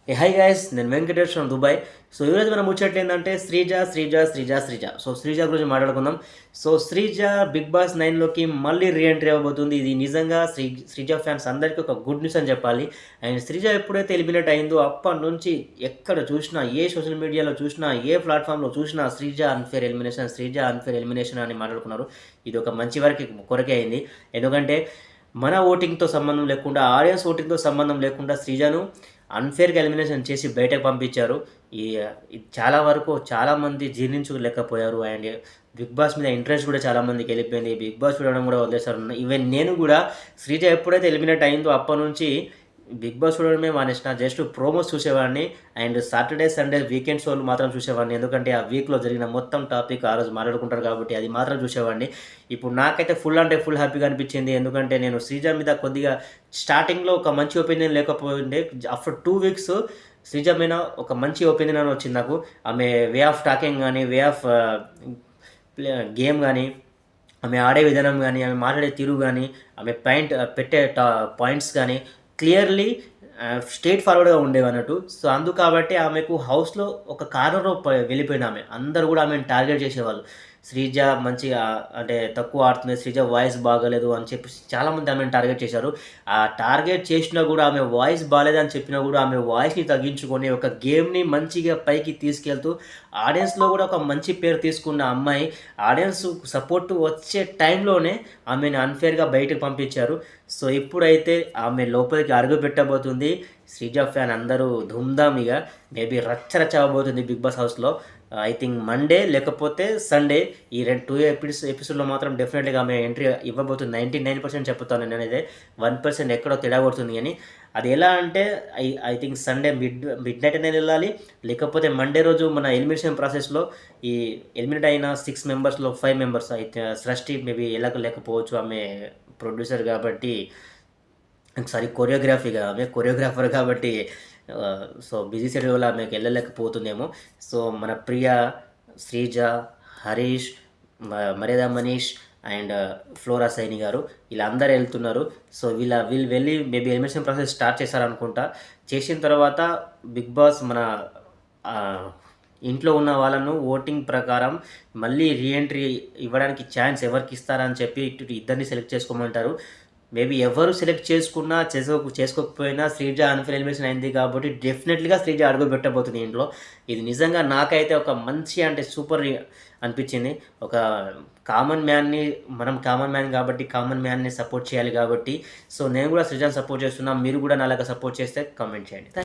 Hi guys, నేను Venkatesh from Dubai. So ఈరోజు మనం ముచ్చట్లు ఏంటంటే శ్రీజ. సో శ్రీజ గురించి మాట్లాడుకుందాం. సో శ్రీజ బిగ్ బాస్ 9లోకి మళ్ళీ రీఎంట్రీ అవ్వబోతుంది. ఇది నిజంగా శ్రీజ ఫ్యాన్స్ అందరికీ ఒక గుడ్ న్యూస్ అని చెప్పాలి. అండ్ శ్రీజ ఎప్పుడైతే ఎలిమినేట్ అయిందో అప్పటి నుంచి ఎక్కడ చూసినా, ఏ సోషల్ మీడియాలో చూసినా, ఏ ప్లాట్ఫామ్లో చూసినా శ్రీజ అన్ఫేర్ ఎలిమినేషన్ అని మాట్లాడుకున్నారు. ఇది ఒక మంచి వరకు కొరకే అయింది. ఎందుకంటే మన ఓటింగ్తో సంబంధం లేకుండా, ఆడియన్స్ ఓటింగ్తో సంబంధం లేకుండా శ్రీజను అన్ఫేర్గా ఎలిమినేషన్ చేసి బయటకు పంపించారు. ఈ ఇది చాలా వరకు చాలామంది జీర్ణించుకోలేకపోయారు. అండ్ బిగ్ బాస్ మీద ఇంట్రెస్ట్ కూడా చాలామందికి వెళ్ళిపోయింది. బిగ్ బాస్ చూడడం కూడా వదిలేశారు. ఈవెన్ నేను కూడా శ్రీజ ఎప్పుడైతే ఎలిమినేట్ అయిందో అప్పటి నుంచి బిగ్ బాస్ చూడడమే మానేసిన. జస్ట్ ప్రోమోస్ చూసేవాడిని. అండ్ సాటర్డే సండే వీకెండ్ షోలు మాత్రం చూసేవాడిని. ఎందుకంటే ఆ వీక్లో జరిగిన మొత్తం టాపిక్ ఆ రోజు మాట్లాడుకుంటారు కాబట్టి అది మాత్రం చూసేవాడిని. ఇప్పుడు నాకైతే ఫుల్ అంటే ఫుల్ హ్యాపీగా అనిపించింది. ఎందుకంటే నేను శ్రీజ మీద కొద్దిగా స్టార్టింగ్లో ఒక మంచి ఒపీనియన్ లేకపోయిండే. ఆఫ్టర్ 2 వీక్స్ శ్రీజ మీద ఒక మంచి ఒపీనియన్ అని వచ్చింది నాకు. ఆమె వే ఆఫ్ టాకింగ్ కానీ, వే ఆఫ్ గేమ్ కానీ, ఆమె ఆడే విధానం కానీ, ఆమె మాట్లాడే తీరు కానీ, ఆమె పెట్టే పాయింట్స్ కానీ క్లియర్లీ స్ట్రేట్ ఫార్వర్డ్గా ఉండేవి అన్నట్టు. సో కాబట్టి ఆమెకు హౌస్లో ఒక కార్నర్లో వెళ్ళిపోయింది ఆమె. అందరూ కూడా ఆమెను టార్గెట్ చేసేవాళ్ళు. శ్రీజ మంచిగా అంటే తక్కువ ఆడుతుంది, శ్రీజ వాయిస్ బాగలేదు అని చెప్పి చాలామంది ఆమెను టార్గెట్ చేశారు. ఆ టార్గెట్ చేసినా కూడా, ఆమె వాయిస్ బాగాలేదని చెప్పినా కూడా ఆమె వాయిస్ని తగ్గించుకొని ఒక గేమ్ని మంచిగా పైకి తీసుకెళ్తూ ఆడియన్స్లో కూడా ఒక మంచి పేరు తీసుకున్న అమ్మాయి ఆడియన్స్ సపోర్ట్ వచ్చే టైంలోనే ఆమెను అన్ఫేర్గా బయటకు పంపించారు. సో ఇప్పుడైతే ఆమె లోపలికి అడుగు పెట్టబోతుంది. శ్రీజ ఫ్యాన్ అందరూ ధూమ్ధామ్ ఇక మేబీ రచ్చ అవ్వబోతుంది బిగ్ బాస్ హౌస్లో. ఐ థింక్ మండే లేకపోతే సండే ఈ 2 ఎపిసోడ్లో మాత్రం డెఫినెట్గా ఆమె ఎంట్రీ ఇవ్వబోతుంది. 99% చెప్తాను నేనైతే. 1% ఎక్కడో తేడా కొడుతుంది. కానీ అది ఎలా అంటే I think Sunday mid night అనేది వెళ్ళాలి. లేకపోతే మండే రోజు మన ఎలిమినేషన్ ప్రాసెస్లో ఈ ఎలిమినేట్ అయిన 6 మెంబర్స్లో 5 మెంబర్స్ అయితే సృష్టి మేబీ లేకపోవచ్చు. ఆమె ప్రొడ్యూసర్ కాబట్టి, ఆమె కొరియోగ్రాఫర్ కాబట్టి సో బిజీ షెడ్యూల్ వల్ల ఆమెకు వెళ్ళలేకపోతుందేమో. సో మన ప్రియ, శ్రీజ, హరీష్, మర్యాద మనీష్ అండ్ ఫ్లోరా సైని గారు వీళ్ళందరూ వెళ్తున్నారు. సో వీళ్ళు వెళ్ళి మేబీ ఎలిమినేషన్ ప్రాసెస్ స్టార్ట్ చేశారనుకుంటా. చేసిన తర్వాత బిగ్ బాస్ మన ఇంట్లో ఉన్న వాళ్ళను ఓటింగ్ ప్రకారం మళ్ళీ రీఎంట్రీ ఇవ్వడానికి ఛాన్స్ ఎవరికి ఇస్తారని చెప్పి ఇద్దరిని సెలెక్ట్ చేసుకోమంటారు. మేబీ ఎవరు సెలెక్ట్ చేసుకున్నా చేసుకోకపోయినా శ్రీజ అన్ఫేర్ ఎలిమినేషన్ అయింది కాబట్టి డెఫినెట్లీగా శ్రీజ అడుగు పెట్టబోతుంది ఇంట్లో. ఇది నిజంగా నాకైతే ఒక మంచి అంటే సూపర్ అనిపించింది. ఒక కామన్ మ్యాన్ కాబట్టి కామన్ మ్యాన్ని సపోర్ట్ చేయాలి కాబట్టి. సో నేను కూడా శ్రీజాని సపోర్ట్ చేస్తున్నా. మీరు కూడా నాలాగా సపోర్ట్ చేస్తే కామెంట్ చేయండి.